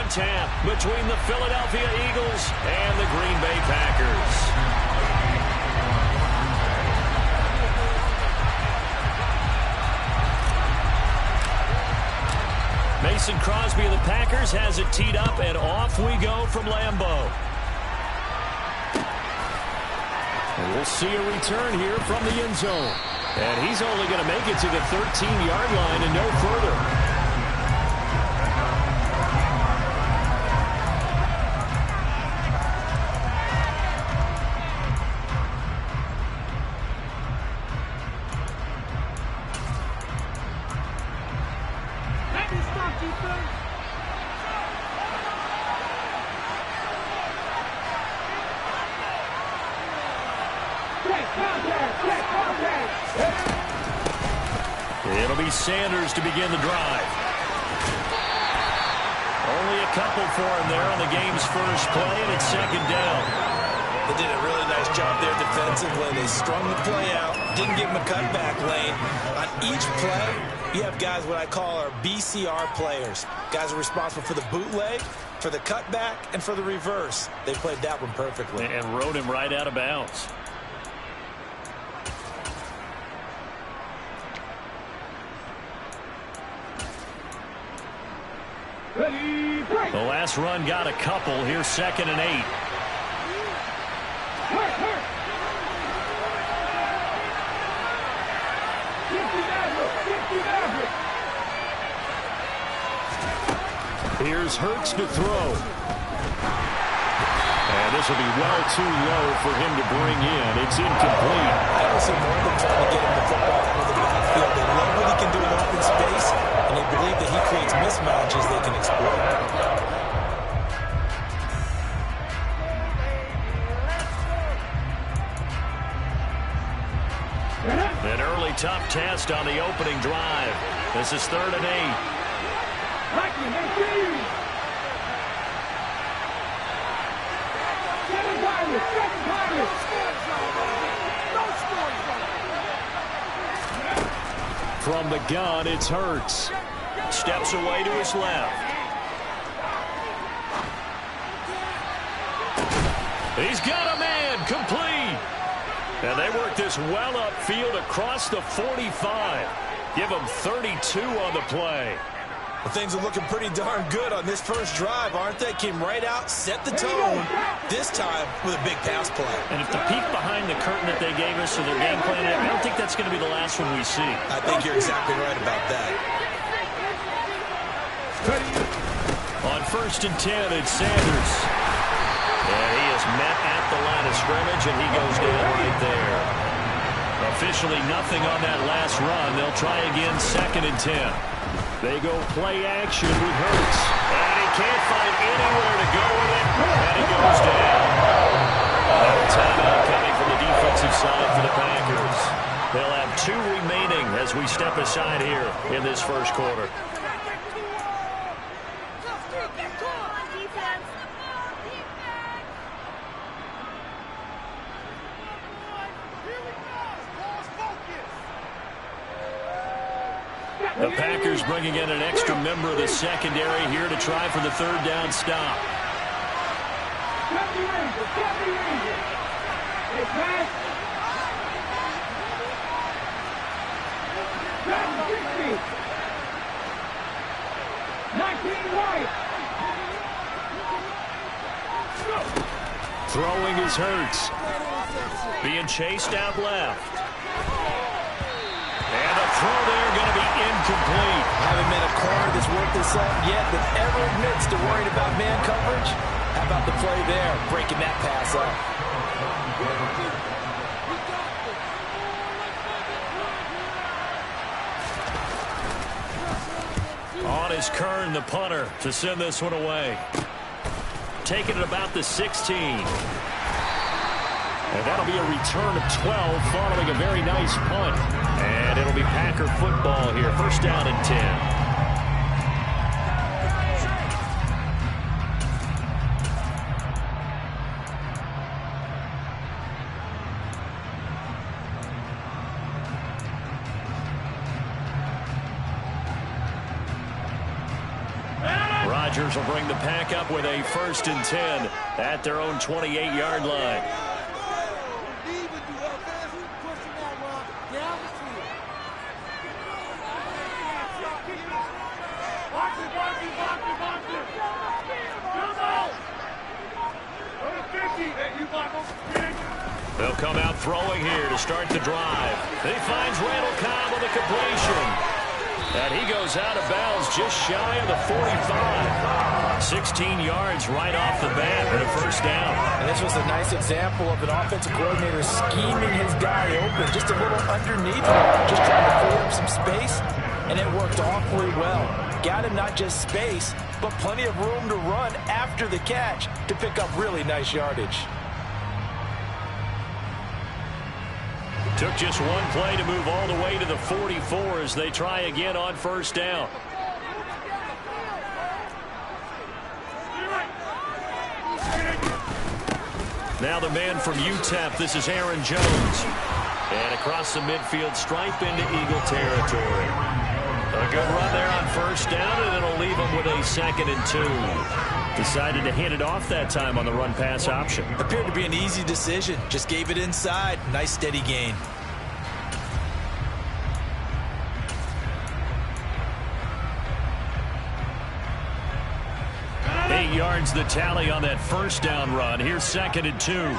tap between the Philadelphia Eagles and the Green Bay Packers. Mason Crosby of the Packers has it teed up, and off we go from Lambeau. And we'll see a return here from the end zone. And he's only going to make it to the 13-yard line and no further. It'll be Sanders to begin the drive. Only a couple for him there on the game's first play, and it's second down. They did a really nice job there defensively. They strung the play out, didn't give him a cutback lane. On each play, you have guys what I call our BCR players. Guys are responsible for the bootleg, for the cutback, and for the reverse. They played that one perfectly. And rode him right out of bounds. The last run got a couple. Here's 2nd and 8. Here's Hurts to throw. And this will be well too low for him to bring in. It's incomplete. I don't see more than trying to get him the football out of the backfield. They love what he can do in open space, and they believe that he creates mismatches they can exploit. An early tough test on the opening drive. This is 3rd and 8. From the gun, it's Hurts. Steps away to his left. He's got a man, complete. And they work this well upfield across the 45. Give him 32 on the play. Well, things are looking pretty darn good on this first drive, aren't they? Came right out, set the tone, this time with a big pass play. And if the peek behind the curtain that they gave us or their game plan, I don't think that's going to be the last one we see. I think you're exactly right about that. On 1st and 10, it's Sanders. And he is met at the line of scrimmage, and he goes down right there. Officially nothing on that last run. They'll try again 2nd and 10. They go play action with Hurts. And he can't find anywhere to go with it. And he goes down. Another timeout coming from the defensive side for the Packers. They'll have 2 remaining as we step aside here in this first quarter. The Packers bringing in an extra member of the secondary here to try for the 3rd down stop. Throwing is Hurts. Being chased out left. And the throw there going to be incomplete. Haven't been a corner that's worked this up yet that ever admits to worrying about man coverage. How about the play there, breaking that pass up? On is Kern, the punter, to send this one away. Taking it about the 16. And that'll be a return of 12 following a very nice punt. And it'll be Packer football here. 1st down and 10. Chargers will bring the pack up with a 1st and 10 at their own 28-yard line. They'll come out throwing here to start the drive. He finds Randall Cobb with a completion. And he goes out of bounds just shy of the 45. 16 yards right off the bat and a 1st down. And this was a nice example of an offensive coordinator scheming his guy open just a little underneath him, just trying to free up some space, and it worked awfully well. Got him not just space, but plenty of room to run after the catch to pick up really nice yardage. Took just one play to move all the way to the 44 as they try again on 1st down. Now the man from UTEP, this is Aaron Jones. And across the midfield stripe into Eagle territory. A good run there on 1st down, and it'll leave him with a 2nd and 2. Decided to hand it off that time on the run-pass option. Appeared to be an easy decision. Just gave it inside. Nice steady gain. Eight yards the tally on that 1st down run. Here's 2nd and 2.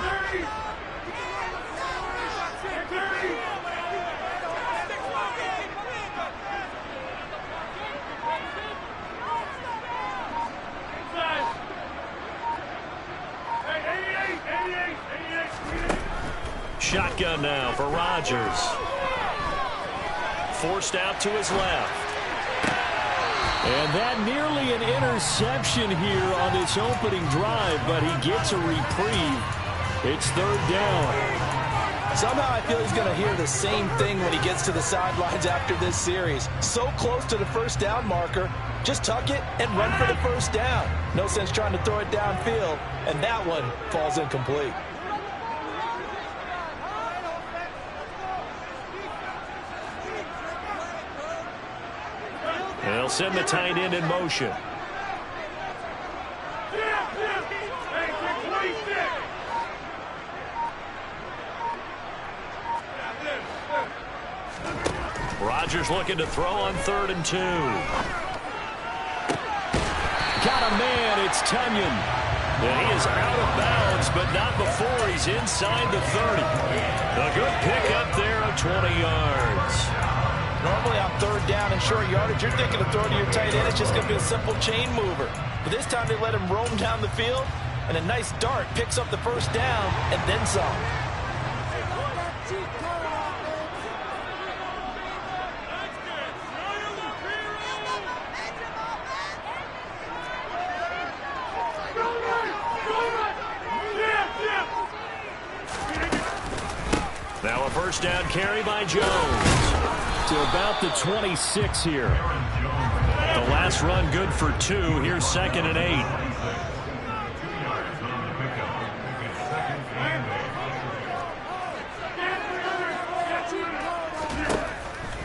Shotgun now for Rodgers. Forced out to his left. And that nearly an interception here on this opening drive, but he gets a reprieve. It's 3rd down. Somehow I feel he's going to hear the same thing when he gets to the sidelines after this series. So close to the 1st down marker. Just tuck it and run for the 1st down. No sense trying to throw it downfield, and that one falls incomplete. They'll send the tight end in motion. Rodgers looking to throw on 3rd and 2. Got a man, it's Tunyon. And he is out of bounds, but not before he's inside the 30. A good pick up there of 20 yards. Normally on 3rd down and short yardage, you're thinking of throwing to your tight end. It's just going to be a simple chain mover. But this time they let him roam down the field, and a nice dart picks up the 1st down and then some. Now a 1st down carry by Jones. To about the 26 here. The last run good for 2. Here's 2nd and 8.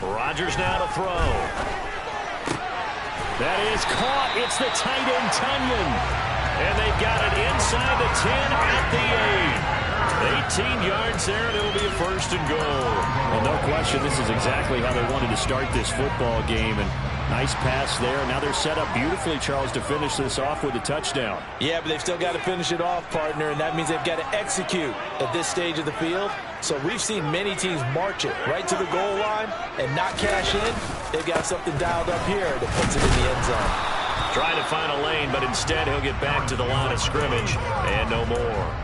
Rodgers now to throw. That is caught. It's the tight end Tunyon. And they've got it inside the 10 at the 8. 18 yards there, and it'll be a 1st and goal. Well, no question, this is exactly how they wanted to start this football game. And nice pass there. Now they're set up beautifully, Charles, to finish this off with a touchdown. Yeah, but they've still got to finish it off, partner, and that means they've got to execute at this stage of the field. So we've seen many teams march it right to the goal line and not cash in. They've got something dialed up here that puts it in the end zone. Trying to find a lane, but instead he'll get back to the line of scrimmage and no more.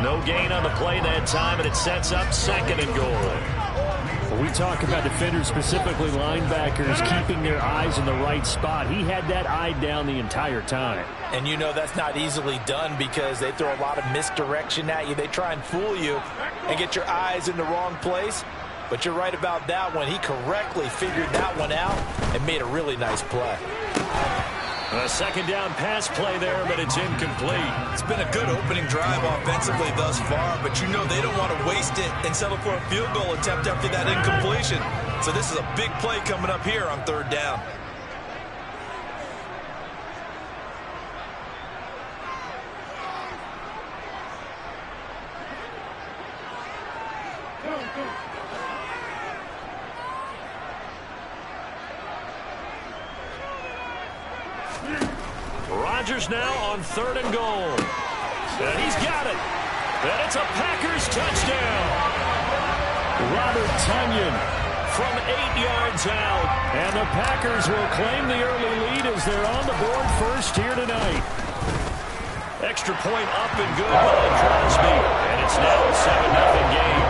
No gain on the play that time, and it sets up 2nd and goal. When we talk about defenders, specifically linebackers, keeping their eyes in the right spot, he had that eye down the entire time. And you know that's not easily done because they throw a lot of misdirection at you. They try and fool you and get your eyes in the wrong place. But you're right about that one. He correctly figured that one out and made a really nice play. A 2nd down pass play there, but it's incomplete. It's been a good opening drive offensively thus far, but you know they don't want to waste it and settle for a field goal attempt after that incompletion. So this is a big play coming up here on 3rd down. Rodgers now on 3rd and goal. And he's got it. And it's a Packers touchdown. Robert Tonyan from 8 yards out. And the Packers will claim the early lead as they're on the board first here tonight. Extra point up and good by Crosby. And it's now a 7-0 game.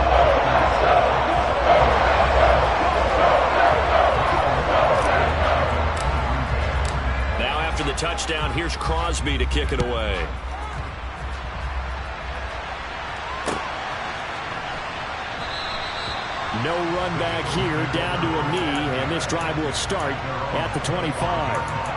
Now after the touchdown, here's Crosby to kick it away. No run back here, down to a knee, and this drive will start at the 25.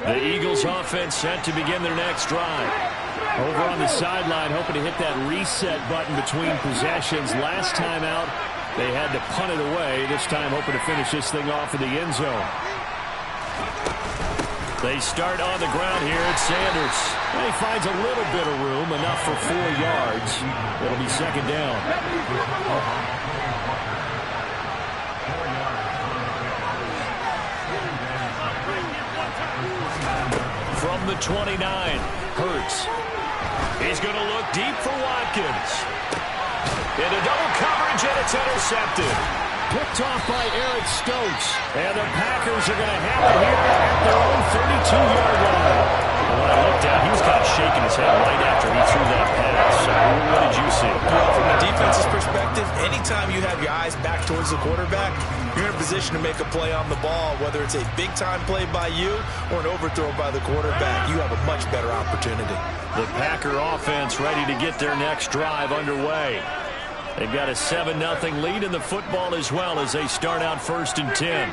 The Eagles offense set to begin their next drive. Over on the sideline, hoping to hit that reset button between possessions. Last time out, they had to punt it away. This time, hoping to finish this thing off in the end zone. They start on the ground here at Sanders. And he finds a little bit of room, enough for 4 yards. It'll be 2nd down. From the 29, Hurts. He's going to look deep for Watkins. Into double coverage, and it's intercepted. Picked off by Eric Stokes. And the Packers are going to have it here at their own 32-yard line. And when I looked down, he was kind of shaking his head right after he threw that pass. What did you see? Well, from a defense's perspective, anytime you have your eyes back towards the quarterback, you're in a position to make a play on the ball, whether it's a big-time play by you or an overthrow by the quarterback. You have a much better opportunity. The Packer offense ready to get their next drive underway. They've got a 7-0 lead in the football as well as they start out 1st and 10.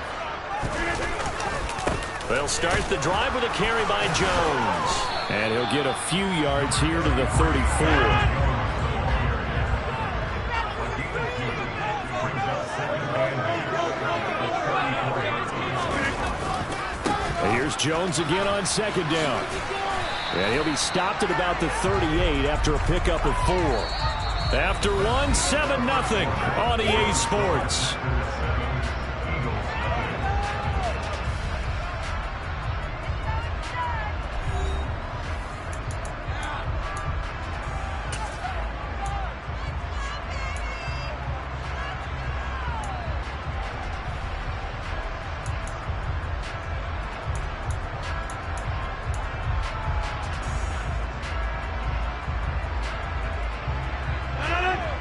They'll start the drive with a carry by Jones. And he'll get a few yards here to the 34. Here's Jones again on 2nd down. And he'll be stopped at about the 38 after a pickup of 4. After 1, 7-0 on EA Sports.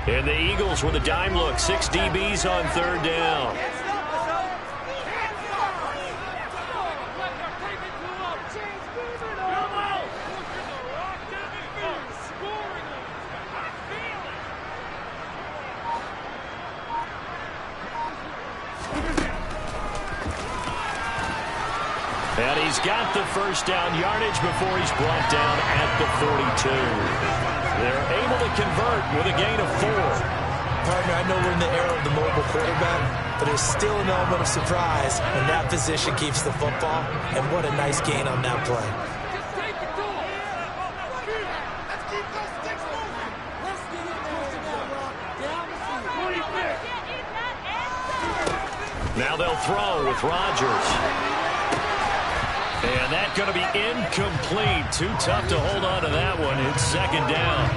And the Eagles with a dime look. 6 DBs on 3rd down. And he's got the 1st down yardage before he's brought down at the 42. They're able to convert with a gain of 4. Partner, I know we're in the era of the mobile quarterback, but there's still an element of surprise when that position keeps the football. And what a nice gain on that play. Now they'll throw with Rodgers. And that's going to be incomplete. Too tough to hold on to that one. It's 2nd down.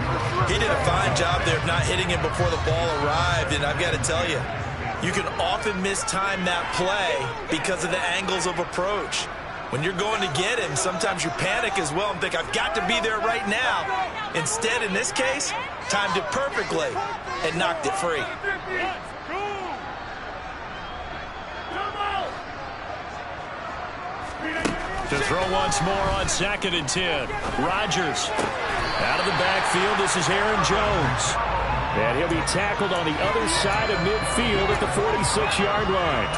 He did a fine job there of not hitting him before the ball arrived. And I've got to tell you, you can often mistime that play because of the angles of approach. When you're going to get him, sometimes you panic as well and think, I've got to be there right now. Instead, in this case, timed it perfectly and knocked it free. To throw once more on 2nd and 10. Rodgers out of the backfield. This is Aaron Jones. And he'll be tackled on the other side of midfield at the 46-yard line.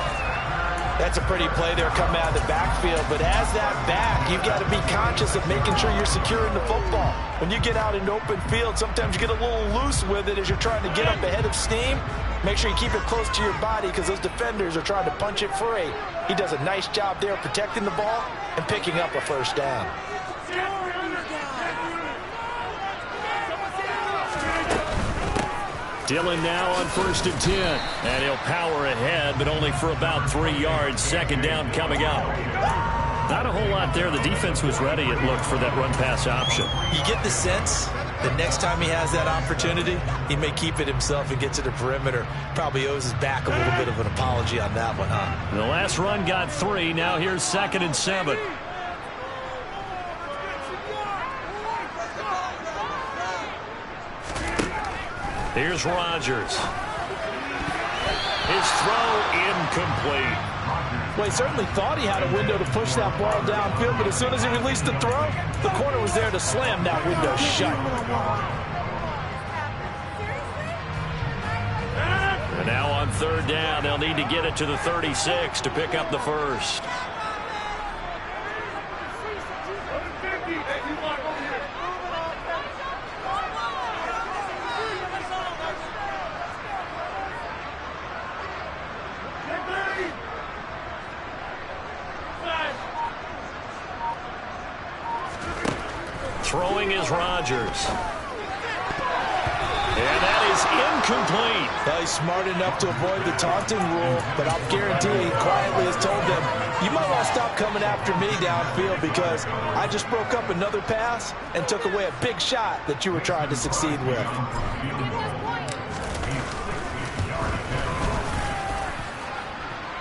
That's a pretty play there coming out of the backfield. But as that back, you've got to be conscious of making sure you're securing the football. When you get out in open field, sometimes you get a little loose with it as you're trying to get up ahead of steam. Make sure you keep it close to your body because those defenders are trying to punch it free. He does a nice job there protecting the ball and picking up a first down. Dillon now on 1st and 10. And he'll power ahead, but only for about 3 yards. 2nd down coming up. Not a whole lot there. The defense was ready, it looked, for that run-pass option. You get the sense that next time he has that opportunity, he may keep it himself and get to the perimeter. Probably owes his back a little bit of an apology on that one, huh? The last run got 3. Now here's 2nd and 7. Here's Rodgers. His throw incomplete. Well, he certainly thought he had a window to push that ball downfield, but as soon as he released the throw, the corner was there to slam that window shut. And now on 3rd down, they'll need to get it to the 36 to pick up the first. Throwing is Rodgers. And that is incomplete. Well, he's smart enough to avoid the taunting rule, but I'll guarantee he quietly has told them, you might want to stop coming after me downfield because I just broke up another pass and took away a big shot that you were trying to succeed with.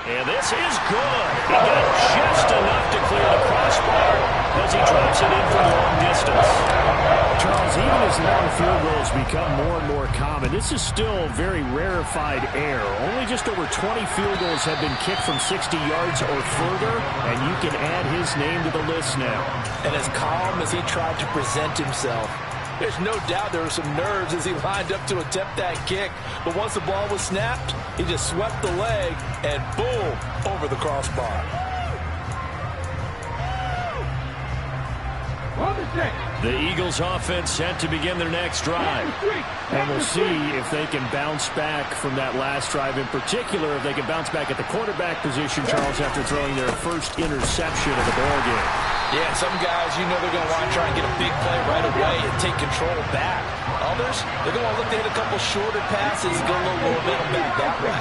And this is good. He got just enough to clear the crossbar as he drops it in from long distance. Charles, even as long field goals become more and more common, this is still very rarefied air. Only just over 20 field goals have been kicked from 60 yards or further, and you can add his name to the list now. And as calm as he tried to present himself, there's no doubt there were some nerves as he lined up to attempt that kick. But once the ball was snapped, he just swept the leg and boom, over the crossbar. The Eagles offense set to begin their next drive. And we'll see if they can bounce back from that last drive. In particular, if they can bounce back at the quarterback position, Charles, after throwing their first interception of the ballgame. Yeah, some guys, you know they're going to want to try and get a big play right away and take control back. Others, they're going to look to hit a couple shorter passes and go a little momentum back that way.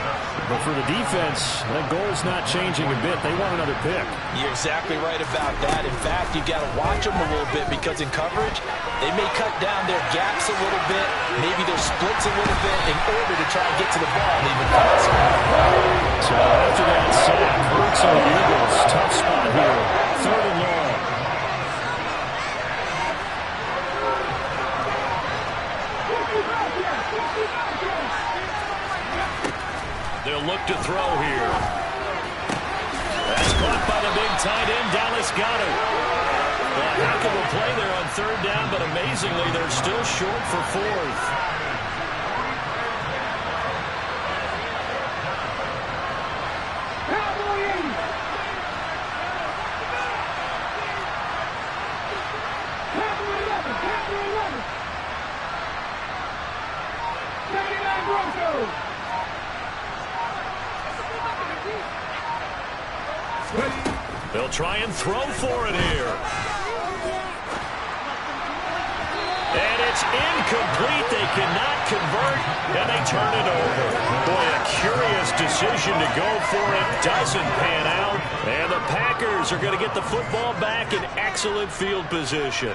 But for the defense, that goal's not changing a bit. They want another pick. You're exactly right about that. In fact, you got to watch them a little bit because in coverage, they may cut down their gaps a little bit, maybe their splits a little bit in order to try and get to the ball even faster. So after that sack, hurts on the Eagles. Tough spot here. 3rd and long. They'll look to throw here. That's caught by the big tight end. Dallas got it. A heck of a play there on 3rd down, but amazingly, they're still short for 4th. They'll try and throw for it here. And it's incomplete. They cannot convert, and they turn it over. Boy, a curious decision to go for it. Doesn't pan out. And the Packers are going to get the football back in excellent field position.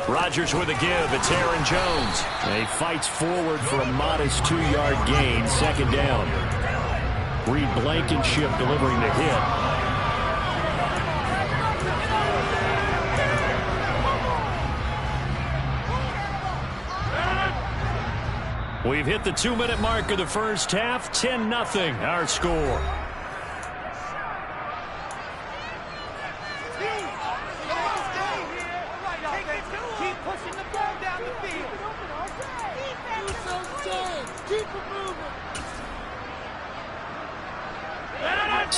Rodgers with a give. It's Aaron Jones. He fights forward for a modest 2-yard gain. 2nd down. Reed Blankenship delivering the hit. We've hit the 2-minute mark of the first half. 10-0 our score.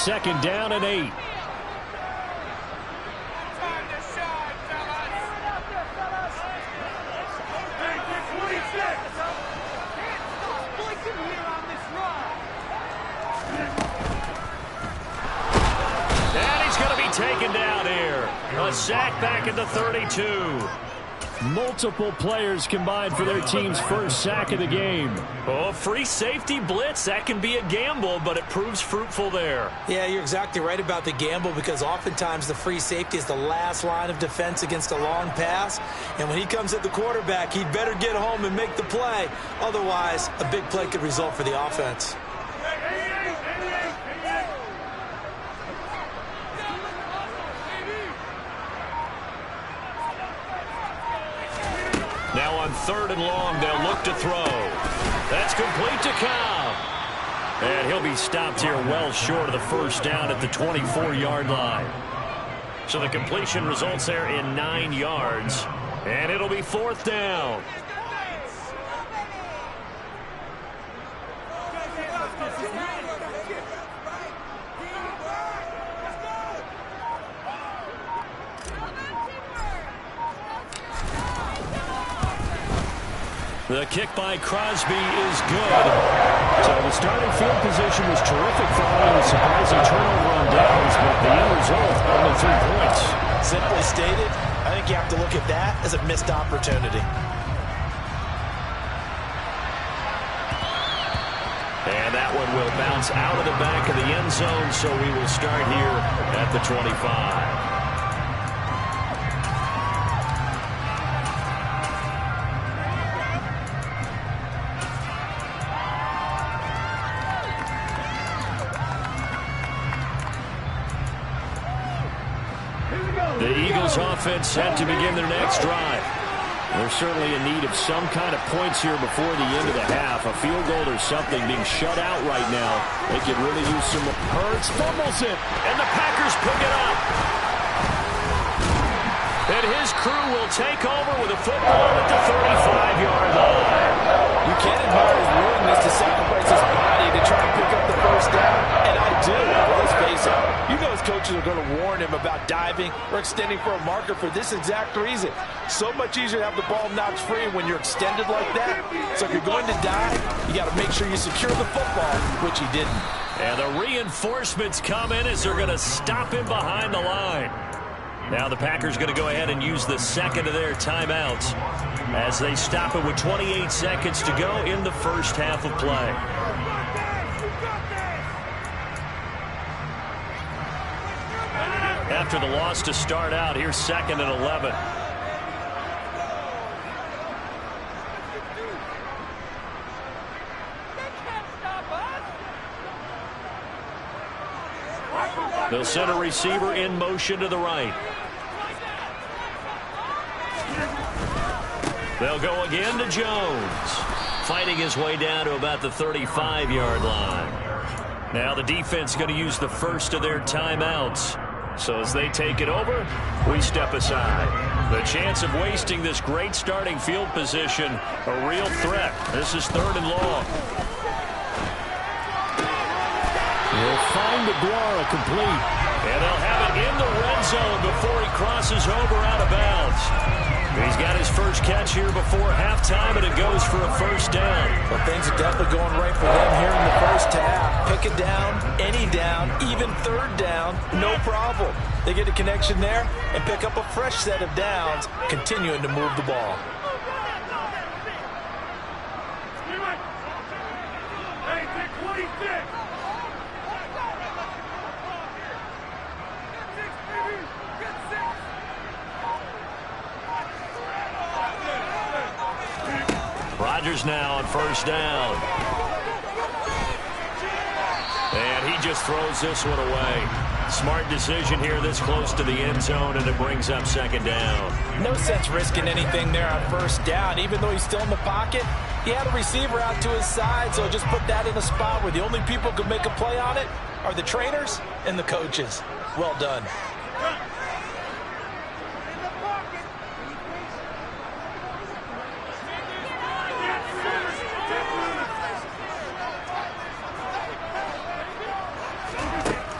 second down and 8. And he's going to be taken down here. A sack back at the 32. Multiple players combined for their team's first sack of the game. Oh, free safety blitz. That can be a gamble, but it proves fruitful there. Yeah, you're exactly right about the gamble because oftentimes the free safety is the last line of defense against a long pass. And when he comes at the quarterback, he'd better get home and make the play. Otherwise, a big play could result for the offense. Now on 3rd and long, they'll look to throw. That's complete to Cobb. And he'll be stopped here well short of the first down at the 24-yard line. So the completion results there in 9 yards. And it'll be 4th down. The kick by Crosby is good. So the starting field position was terrific following a surprising turnover on downs, but the end result, only 3 points. Simply stated, I think you have to look at that as a missed opportunity. And that one will bounce out of the back of the end zone, so we will start here at the 25. The Eagles offense set to begin their next drive. They're certainly in need of some kind of points here before the end of the half. A field goal or something being shut out right now. They could really use some. Hurts fumbles it. And the Packers pick it up. And his crew will take over with a football at the 35-yard line. You can't admire his willingness to sacrifice his body to try and pick up the first down. And I do. Let's face it. You know his coaches are going to warn him about diving or extending for a marker for this exact reason. So much easier to have the ball knocked free when you're extended like that. So if you're going to dive, you got to make sure you secure the football, which he didn't. And the reinforcements come in as they're going to stop him behind the line. Now the Packers going to go ahead and use the second of their timeouts as they stop it with 28 seconds to go in the first half of play. After the loss to start out, here's 2nd and 11. They'll send a receiver in motion to the right. They'll go again to Jones, fighting his way down to about the 35-yard line. Now the defense going to use the first of their timeouts. So as they take it over, we step aside. The chance of wasting this great starting field position, a real threat. This is 3rd and long. They'll find Aguara complete. And they'll have it in the red zone before he crosses over out of bounds. He's got his first catch here before halftime, and it goes for a first down. Well, things are definitely going right for them here in the first half. Pick a down, any down, even 3rd down, no problem. They get a connection there and pick up a fresh set of downs, continuing to move the ball. Rodgers now on first down. And he just throws this one away. Smart decision here this close to the end zone, and it brings up 2nd down. No sense risking anything there on first down. Even though he's still in the pocket, he had a receiver out to his side, so just put that in a spot where the only people who can make a play on it are the trainers and the coaches. Well done.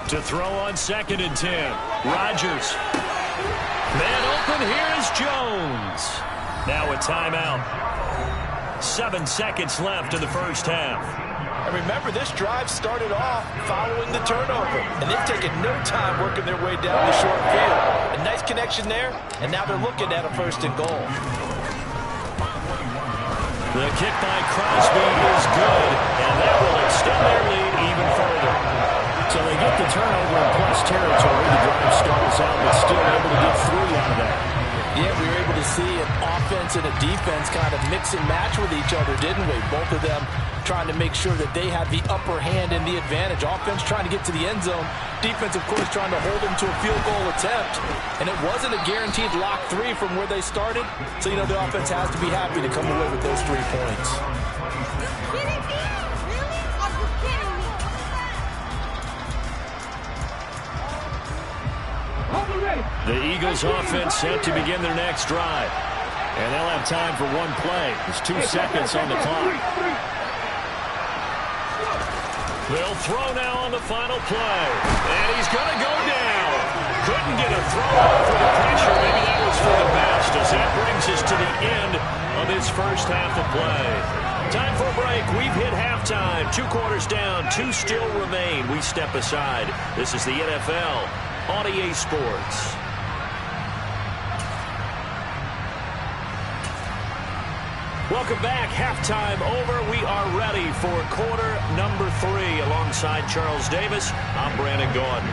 To throw on 2nd and 10. Rodgers. Man open, here's Jones. Now a timeout. 7 seconds left in the first half. And remember, this drive started off following the turnover. And they've taken no time working their way down the short field. A nice connection there, and now they're looking at a 1st and goal. The kick by Crosby is good, and that will extend their lead even further. So they get the turnover in plus territory. The drive stalls out, but still able to get 3 out of that. Yeah, we were able to see an offense and a defense kind of mix and match with each other, didn't we? Both of them trying to make sure that they had the upper hand and the advantage. Offense trying to get to the end zone. Defense, of course, trying to hold them to a field goal attempt. And it wasn't a guaranteed lock 3 from where they started. So, the offense has to be happy to come away with those 3 points. The Eagles offense set to begin their next drive. And they'll have time for 1 play. There's 2 seconds on the clock. They'll throw now on the final play. And he's going to go down. Couldn't get a throw off for the pressure. Maybe that was for the best, as that brings us to the end of this first half of play. Time for a break. We've hit halftime. 2 quarters down. 2 still remain. We step aside. This is the NFL on EA Sports. Welcome back. Halftime over. We are ready for quarter number 3. Alongside Charles Davis, I'm Brandon Gaudin.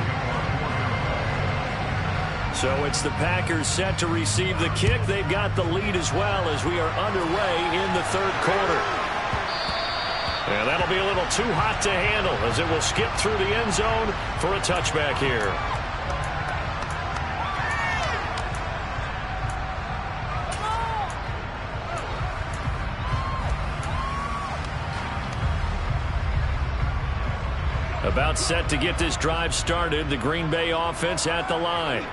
So it's the Packers set to receive the kick. They've got the lead as well as we are underway in the 3rd quarter. And that'll be a little too hot to handle as it will skip through the end zone for a touchback here. About set to get this drive started. The Green Bay offense at the line.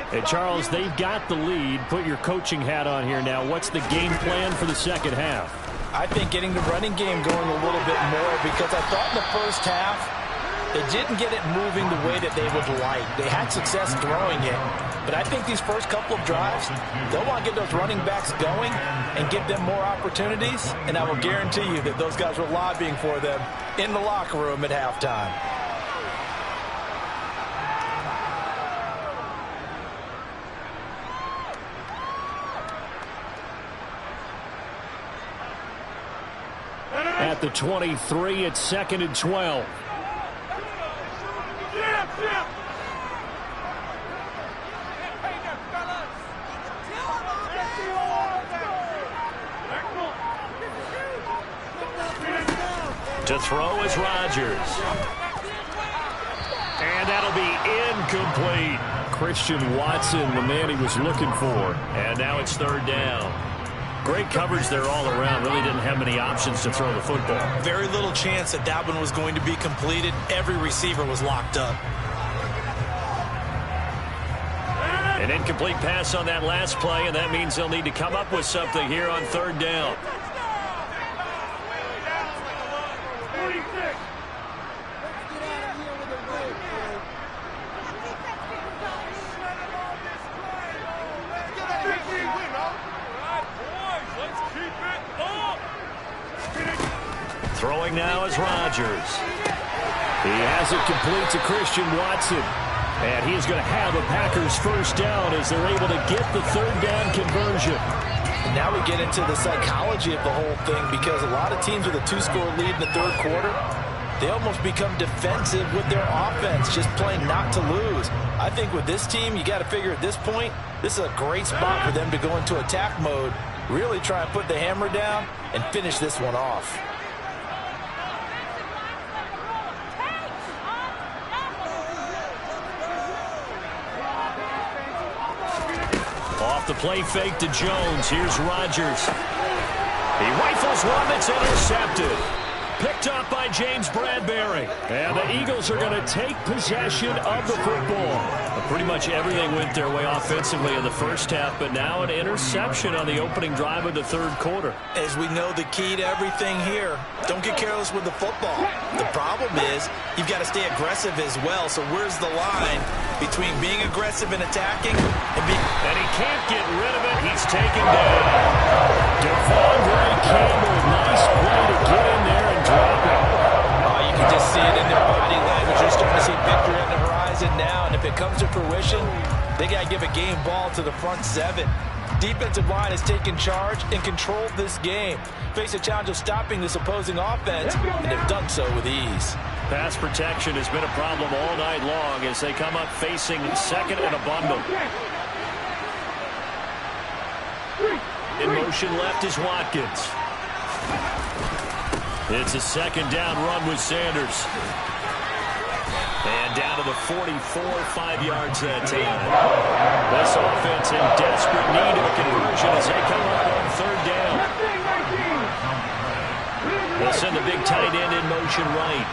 Hey, Charles, they've got the lead. Put your coaching hat on here now. What's the game plan for the second half? I think getting the running game going a little bit more, because I thought in the first half they didn't get it moving the way that they would like. They had success throwing it, but I think these first couple of drives, they'll want to get those running backs going and give them more opportunities, and I will guarantee you that those guys were lobbying for them in the locker room at halftime. At the 23, it's 2nd and 12. To throw is Rodgers. And that'll be incomplete. Christian Watson, the man he was looking for. And now it's 3rd down. Great coverage there all around. Really didn't have many options to throw the football. Very little chance that that one was going to be completed. Every receiver was locked up. An incomplete pass on that last play, and that means they'll need to come up with something here on 3rd down. Throwing now is Rodgers. He has it complete to Christian Watson. And he's going to have a Packers 1st down as they're able to get the 3rd down conversion. And now we get into the psychology of the whole thing, because a lot of teams with a 2-score lead in the 3rd quarter, they almost become defensive with their offense, just playing not to lose. I think with this team, you got to figure at this point, this is a great spot for them to go into attack mode, really try and put the hammer down and finish this one off. Off the play fake to Jones. Here's Rodgers. He rifles one that's intercepted. Picked up by James Bradbury. And the Eagles are going to take possession of the football. Pretty much everything went their way offensively in the first half, but now an interception on the opening drive of the third quarter. As we know, the key to everything here, don't get careless with the football. The problem is you've got to stay aggressive as well. So where's the line between being aggressive and attacking and being... And he can't get rid of it. He's taken down. Devondre Campbell, nice play to get in there and drop it. Oh, you can just see it in their body language. You're starting to see victory on the horizon now, and if it comes to fruition, they got to give a game ball to the front seven. Defensive line has taken charge and controlled this game. Face a challenge of stopping this opposing offense, and they've done so with ease. Pass protection has been a problem all night long as they come up facing second and a bundle. In motion left is Watkins. It's a second down run with Sanders. And down to the 44, 5 yards that time. This offense in desperate need of a conversion as they come up on third down. They'll send the big tight end in motion right.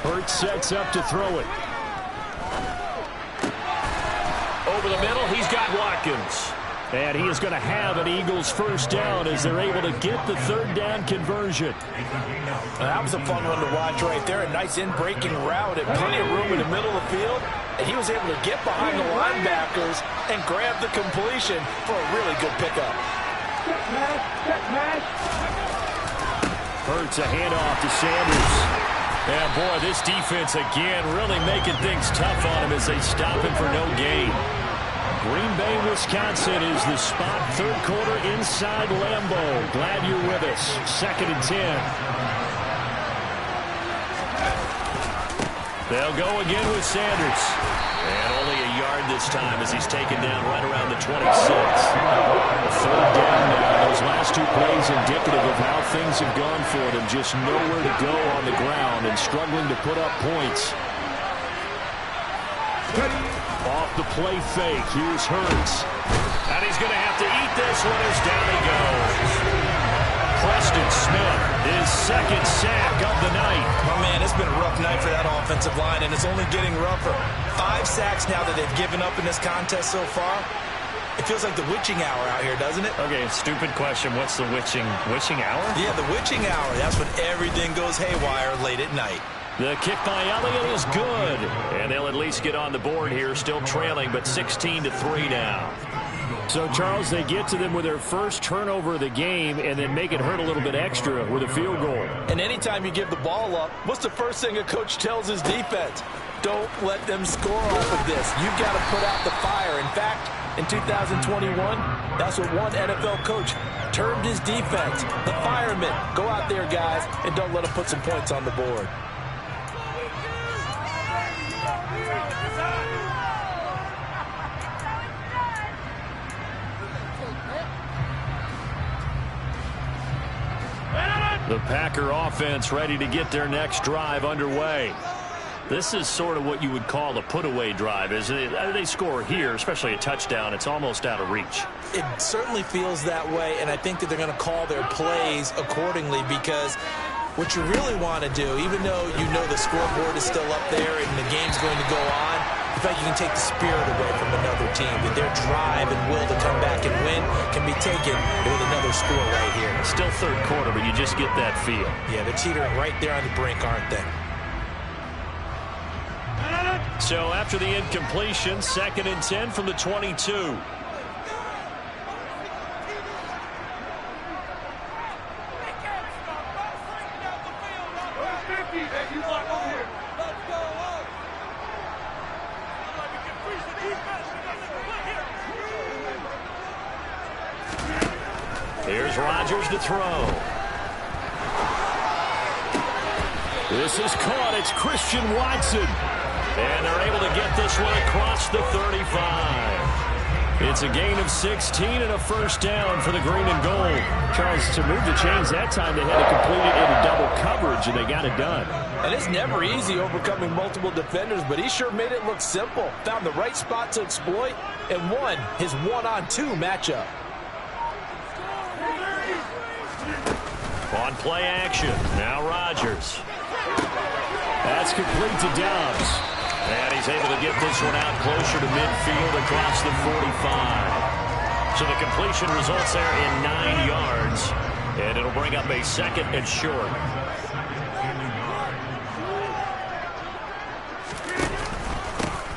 Hurts sets up to throw it. Over the middle, he's got Watkins. And he is going to have an Eagles first down as they're able to get the third down conversion. That was a fun one to watch right there. A nice in-breaking route and plenty of room in the middle of the field. And he was able to get behind the linebackers and grab the completion for a really good pickup. Hurts a handoff to Sanders. And boy, this defense again really making things tough on him as they stop him for no gain. Green Bay, Wisconsin is the spot. Third quarter inside Lambeau. Glad you're with us. 2nd and 10. They'll go again with Sanders. And only a yard this time as he's taken down right around the 26. Third down now. Those last two plays indicative of how things have gone for them. Just nowhere to go on the ground and struggling to put up points. Off the play fake. Here's Hurts. And he's going to have to eat this one as down he goes. Preston Smith, his second sack of the night. Oh, man, it's been a rough night for that offensive line, and it's only getting rougher. 5 sacks now that they've given up in this contest so far. It feels like the witching hour out here, doesn't it? Okay, stupid question. What's the witching hour? Yeah, the witching hour. That's when everything goes haywire late at night. The kick by Elliott is good. And they'll at least get on the board here, still trailing, but 16-3 now. So, Charles, they get to them with their first turnover of the game and then make it hurt a little bit extra with a field goal. And anytime you give the ball up, what's the first thing a coach tells his defense? Don't let them score off of this. You've got to put out the fire. In fact, in 2021, that's what one NFL coach termed his defense. The firemen. Go out there, guys, and don't let them put some points on the board. The Packer offense ready to get their next drive underway. This is sort of what you would call a put-away drive, isn't it? They score here, especially a touchdown. It's almost out of reach. It certainly feels that way, and I think that they're going to call their plays accordingly because what you really want to do, even though you know the scoreboard is still up there and the game's going to go on, in fact, you can take the spirit away from another team. That their drive and will to come back and win can be taken with another score right here. Still third quarter, but you just get that feel. Yeah, they're teetering right there on the brink, aren't they? So after the incompletion, 2nd and 10 from the 22. Here's Rodgers to throw. This is caught. It's Christian Watson. And they're able to get this one across the 35. It's a gain of 16 and a first down for the green and gold. Charles, to move the chains that time, they had to complete it into double coverage, and they got it done. And it's never easy overcoming multiple defenders, but he sure made it look simple. Found the right spot to exploit and won his one-on-two matchup. On play action, now Rodgers. That's complete to Dobbs. And he's able to get this one out closer to midfield across the 45. So the completion results there in 9 yards. And it'll bring up a second and short.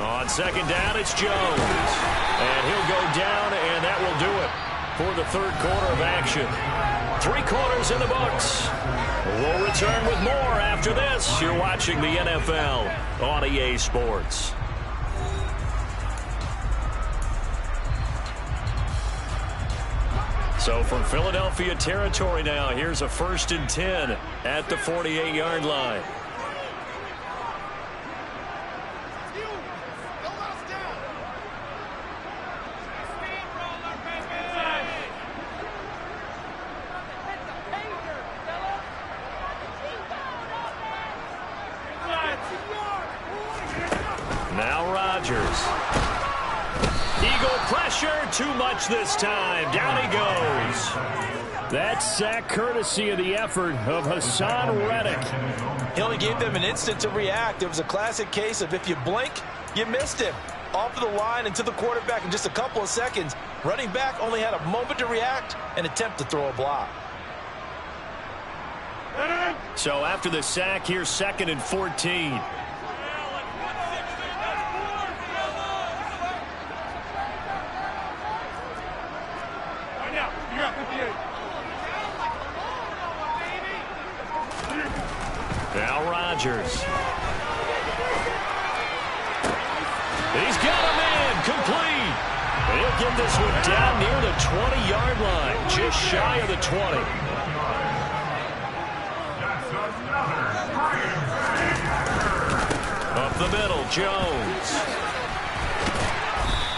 On second down, it's Jones. And he'll go down, and that will do it for the third quarter of action. 3 quarters in the books. We'll return with more after this. You're watching the NFL on EA Sports. So from Philadelphia territory now, here's a 1st and 10 at the 48-yard line. Now Rodgers. Eagle pressure, too much this time. Down he goes. That sack courtesy of the effort of Hassan Reddick. He only gave them an instant to react. It was a classic case of if you blink, you missed him. Off of the line and to the quarterback in just a couple of seconds. Running back only had a moment to react and attempt to throw a block. So after the sack, here's 2nd and 14. Now Rodgers. He's got a man complete. And he'll get this one down near the 20-yard line, just shy of the 20. Up the middle, Jones.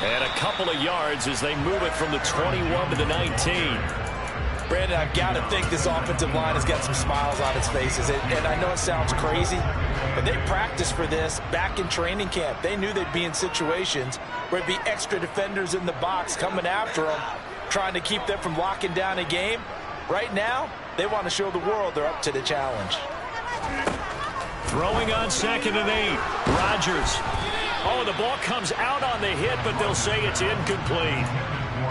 And a couple of yards as they move it from the 21 to the 19. Brandon, I've got to think this offensive line has got some smiles on its faces. And I know it sounds crazy, but they practiced for this back in training camp. They knew they'd be in situations where there'd be extra defenders in the box coming after them, trying to keep them from locking down a game. Right now, they want to show the world they're up to the challenge. Throwing on 2nd and 8. Rodgers. Oh, the ball comes out on the hit, but they'll say it's incomplete.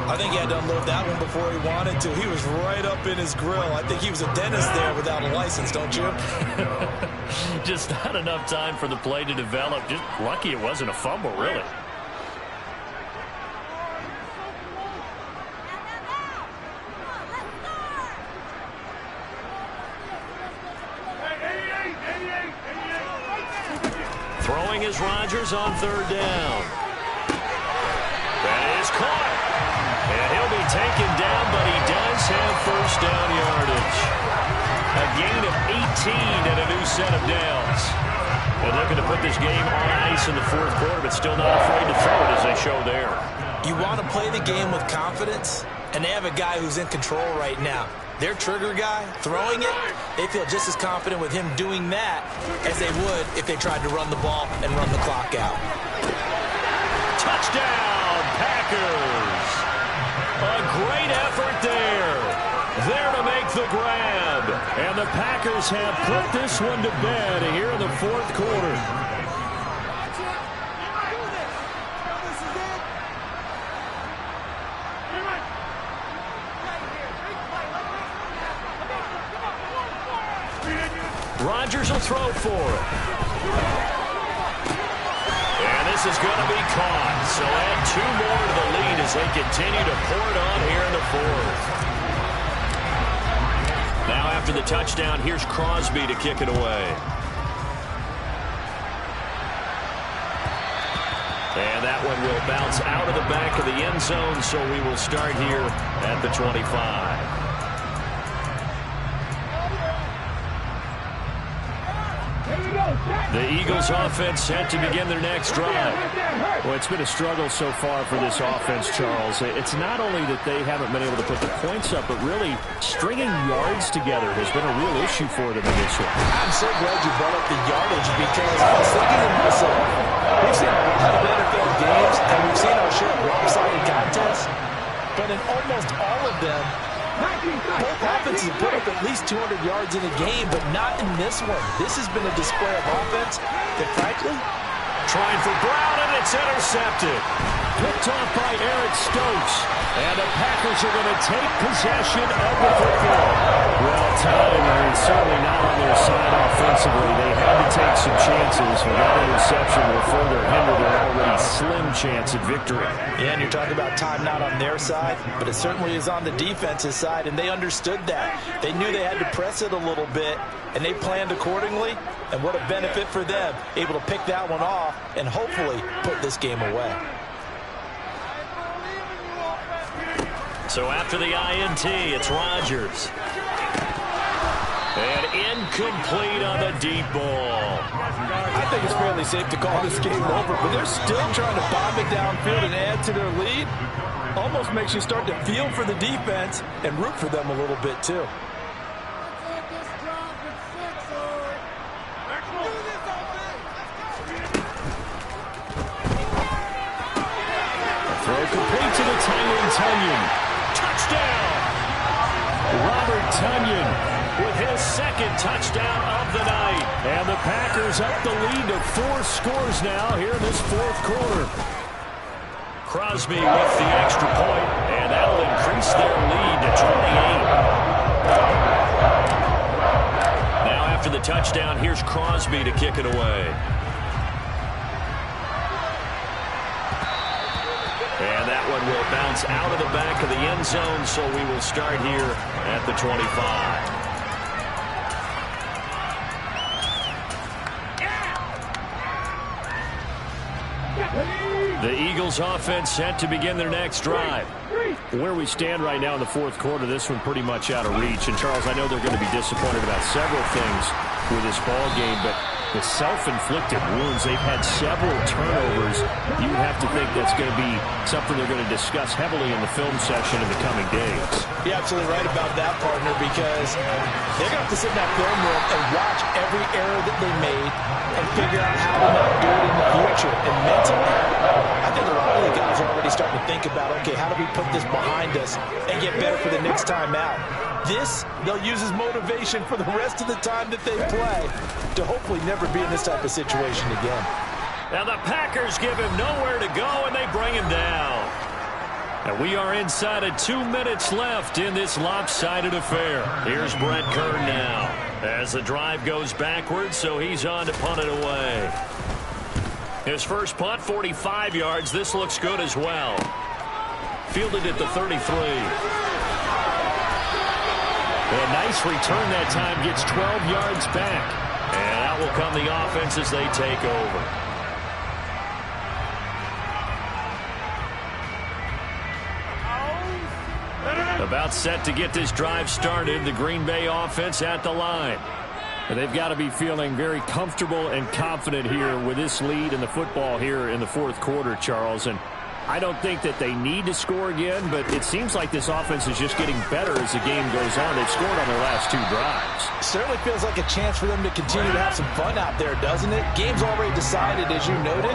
I think he had to unload that one before he wanted to. He was right up in his grill. I think he was a dentist there without a license, don't you? Just not enough time for the play to develop. Just lucky it wasn't a fumble, really. Throwing is Rodgers on 3rd down. That is caught. And he'll be taken down, but he does have 1st down yardage. A gain of 18 and a new set of downs. They're looking to put this game on ice in the 4th quarter, but still not afraid to throw it as they show there. You want to play the game with confidence, and they have a guy who's in control right now. Their trigger guy, throwing it, they feel just as confident with him doing that as they would if they tried to run the ball and run the clock out. Touchdown, Packers! A great effort there. There to make the grab. And the Packers have put this one to bed here in the 4th quarter. Rodgers will throw for it. And this is going to be caught. So add 2 more to the lead as they continue to pour it on here in the 4th. Now after the touchdown, here's Crosby to kick it away. And that one will bounce out of the back of the end zone, so we will start here at the 25. Here we go. The Eagles offense set to begin their next drive. Well, it's been a struggle so far for this offense, Charles. It's not only that they haven't been able to put the points up, but really stringing yards together has been a real issue for them in this one. I'm so glad you brought up the yardage because I was thinking to myself, we've seen a lot of NFL games and we've seen our share of lopsided contests, but in almost all of them, both offenses put up at least 200 yards in a game, but not in this one. This has been a display of offense that, frankly, trying for Brown, and it's intercepted. Picked off by Eric Stokes. And the Packers are going to take possession of the football. Well, time is certainly not on their side offensively. They had to take some chances, and that interception will further hinder their already slim chance at victory. Yeah, and you're talking about time not on their side, but it certainly is on the defensive side, and they understood that. They knew they had to press it a little bit, and they planned accordingly, and what a benefit for them, able to pick that one off and hopefully put this game away. So after the INT, it's Rodgers. And incomplete on the deep ball. I think it's fairly safe to call this game over, but they're still trying to bomb it downfield and add to their lead. Almost makes you start to feel for the defense and root for them a little bit too. Throw complete to the Tunyon. Touchdown! Robert Tunyon with his second touchdown of the night. And the Packers up the lead to 4 scores now here in this fourth quarter. Crosby with the extra point, and that'll increase their lead to 28. Now after the touchdown, here's Crosby to kick it away. And that one will bounce out of the back of the end zone, so we will start here at the 25. The Eagles offense set to begin their next drive. Where we stand right now in the fourth quarter, this one pretty much out of reach. And, Charles, I know they're going to be disappointed about several things with this ball game, but the self-inflicted wounds, they've had several turnovers. You have to think that's going to be something they're going to discuss heavily in the film session in the coming days. You're absolutely right about that, partner, because they're going to have to sit in that film room and watch every error that they made and figure out how to not do it in the future. And mentally, I think a lot of the guys are already starting to think about, okay, how do we put this behind us and get better for the next time out? This, they'll use as motivation for the rest of the time that they play to hopefully never be in this type of situation again. Now the Packers give him nowhere to go, and they bring him down. And we are inside of 2 minutes left in this lopsided affair. Here's Brett Kern now as the drive goes backwards, so he's on to punt it away. His first punt, 45 yards. This looks good as well. Fielded at the 33. A nice return that time, gets 12 yards back. And out will come the offense as they take over. About set to get this drive started, the Green Bay offense at the line. And they've got to be feeling very comfortable and confident here with this lead in the football here in the fourth quarter, Charles. And I don't think that they need to score again, but it seems like this offense is just getting better as the game goes on. They've scored on their last 2 drives. Certainly feels like a chance for them to continue to have some fun out there, doesn't it? Game's already decided, as you noted,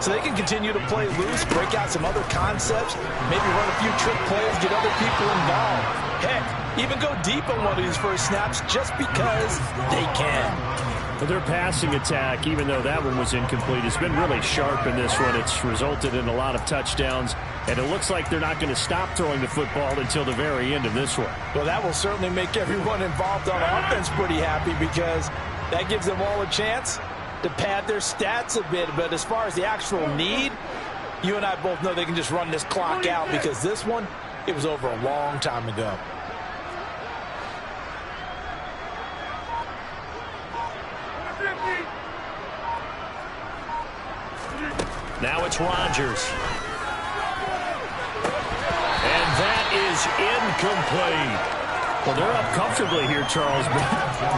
so they can continue to play loose, break out some other concepts, maybe run a few trick plays, get other people involved. Heck, even go deep on one of these first snaps just because they can. But their passing attack, even though that one was incomplete, has been really sharp in this one. It's resulted in a lot of touchdowns, and it looks like they're not going to stop throwing the football until the very end of this one. Well, that will certainly make everyone involved on offense pretty happy because that gives them all a chance to pad their stats a bit. But as far as the actual need, you and I both know they can just run this clock out because this one, it was over a long time ago. Now it's Rodgers. And that is incomplete. Well, they're up comfortably here, Charles, but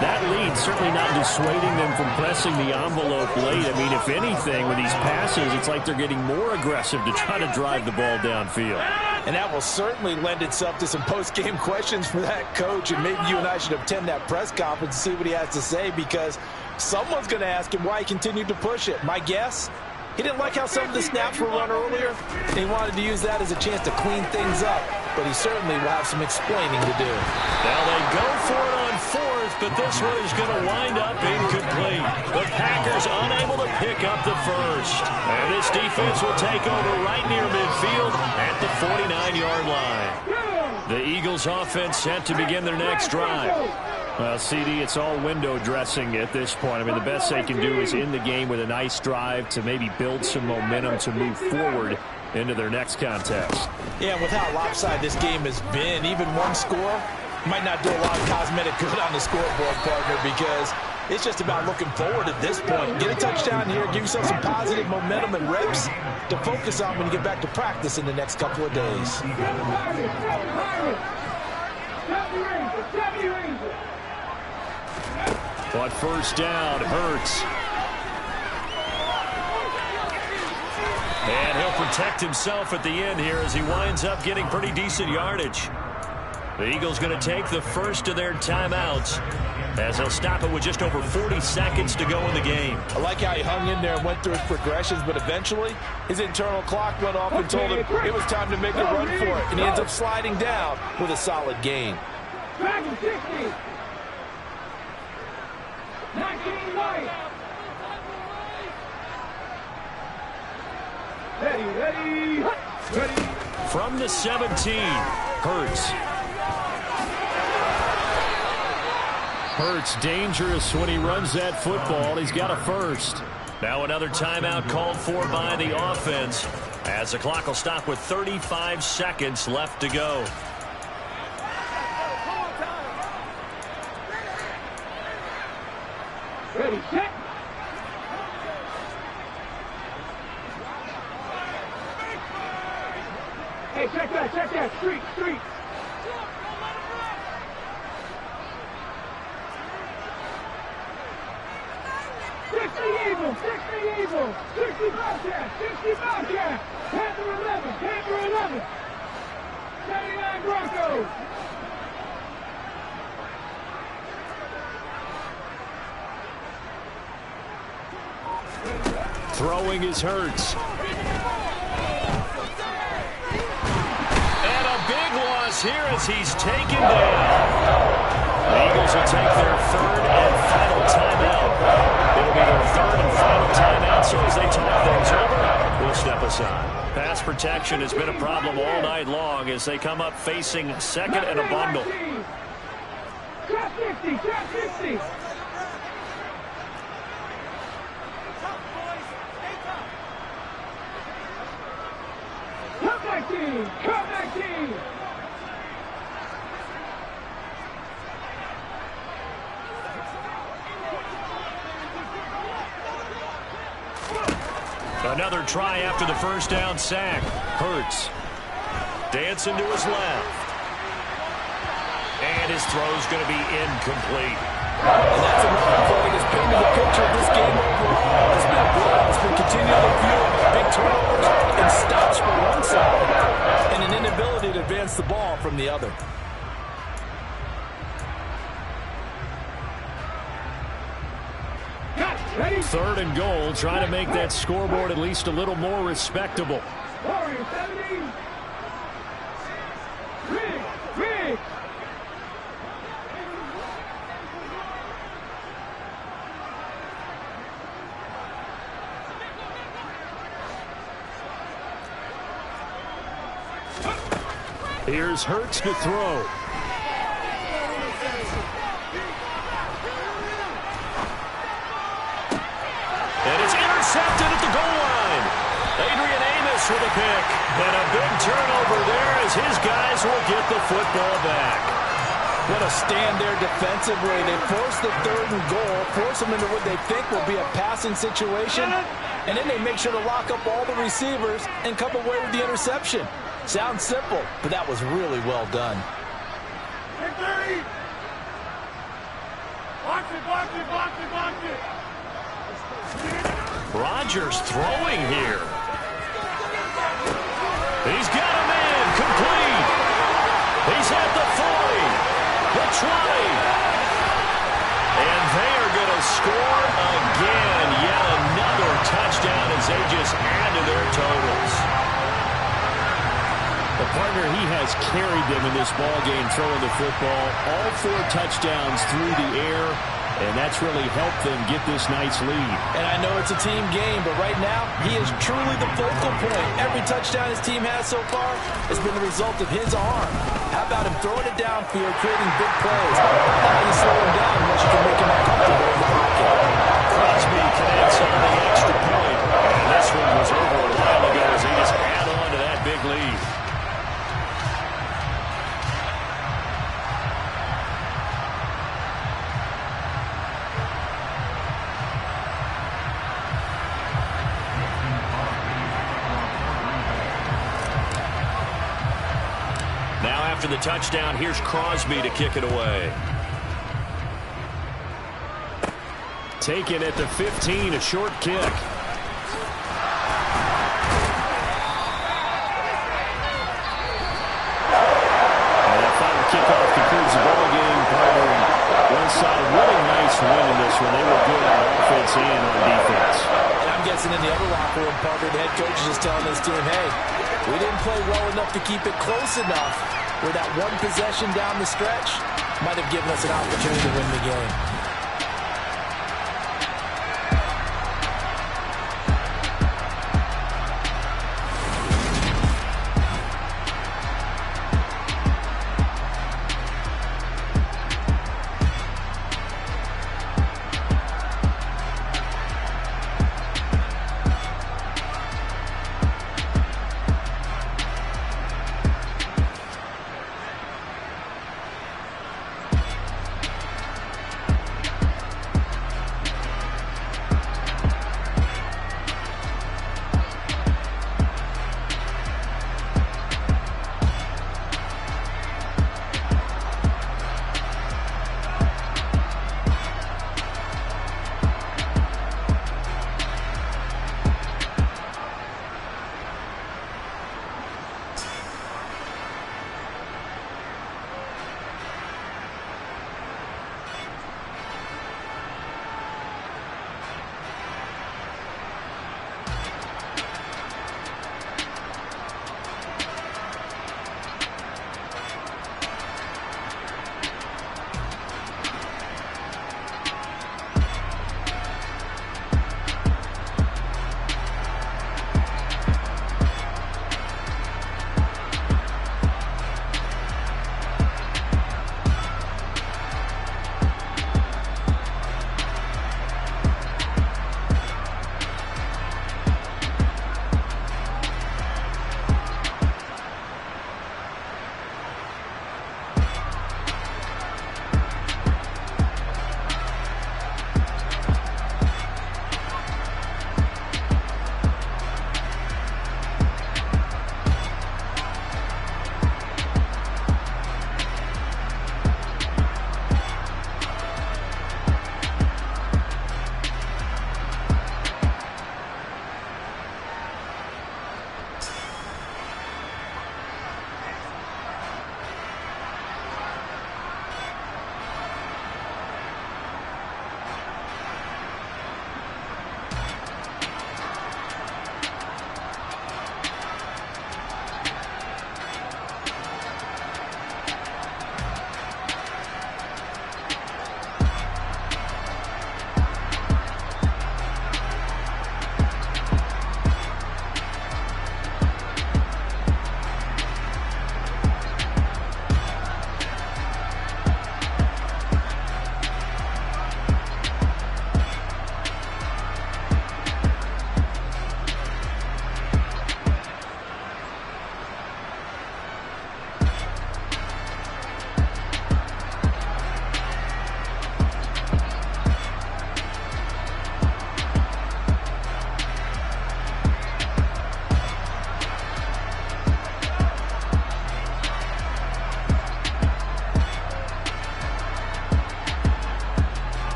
that lead certainly not dissuading them from pressing the envelope late. I mean, if anything, with these passes, it's like they're getting more aggressive to try to drive the ball downfield. And that will certainly lend itself to some post-game questions for that coach, and maybe you and I should attend that press conference and see what he has to say, because someone's going to ask him why he continued to push it. My guess? He didn't like how some of the snaps were run earlier, and he wanted to use that as a chance to clean things up. But he certainly will have some explaining to do. Now they go for it on fourth, but this one is going to wind up incomplete. The Packers unable to pick up the first. And this defense will take over right near midfield at the 49-yard line. The Eagles offense set to begin their next drive. Well, CD, it's all window dressing at this point. I mean, the best they can do is end the game with a nice drive to maybe build some momentum to move forward into their next contest. Yeah, with how lopsided this game has been, even one score might not do a lot of cosmetic good on the scoreboard, partner, because it's just about looking forward at this point. Get a touchdown here, give yourself some positive momentum and reps to focus on when you get back to practice in the next couple of days. On first down, Hurts. And he'll protect himself at the end here as he winds up getting pretty decent yardage. The Eagles going to take the first of their timeouts as they'll stop it with just over 40 seconds to go in the game. I like how he hung in there and went through his progressions, but eventually his internal clock went off and told him it was time to make a run for it, and he ends up sliding down with a solid gain. 19 right. Ready. From the 17, Hurts. Hurts dangerous when he runs that football. He's got a first. Now another timeout called for by the offense as the clock will stop with 35 seconds left to go. Ready, set. Hey, check that. Street. 60 Eagles. 60 Bobcats. Panther 11. 79 Broncos. Throwing is Hurts. And a big loss here as he's taken down. The Eagles will take their third and final timeout. It'll be their third and final timeout, so as they talk things over, we'll step aside. Pass protection has been a problem all night long as they come up facing second and a bundle. Trap 50. Come back team. Another try after the first down sack. Hurts. Dancing to his left. And his throw's going to be incomplete. And that's another play that's painted the picture of this game overall. It's been blood. It's been continually fueled by big turnovers and stops for one side and an inability to advance the ball from the other. Third and goal, trying to make that scoreboard at least a little more respectable. Warrior 70. Rig. Here's Hurts to throw. And it's intercepted at the goal line. Adrian Amos with a pick. And a big turnover there as his guys will get the football back. What a stand there defensively. They force the third and goal, force them into what they think will be a passing situation, and then they make sure to lock up all the receivers and come away with the interception. Sounds simple, but that was really well done. Victory! Box it, box it, box it, box it! Rodgers throwing here. He's got a man complete. He's at the 40, the 20. And they are going to score again. Yet another touchdown as they just add to their totals. The partner, he has carried them in this ball game throwing the football. All 4 touchdowns through the air, and that's really helped them get this nice lead. And I know it's a team game, but right now, he is truly the focal point. Every touchdown his team has so far has been the result of his arm. How about him throwing it downfield, creating big plays? How you slow him down once you can make him uncomfortable in the pocket. Crosby connects on the extra point. And this one was over a while ago as they just add on to that big lead. After the touchdown, here's Crosby to kick it away. Taken at the 15, a short kick. And that final kickoff concludes the ball game. Partner, one side, a really nice win in this one. They were good on offense and on defense. And I'm guessing in the other locker room, Parker, the head coach is just telling his team, hey, we didn't play well enough to keep it close enough. Where that one possession down the stretch might have given us an opportunity to win the game.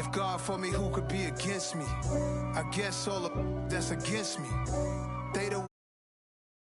if God for me, who could be against me? I guess all the that's against me. They the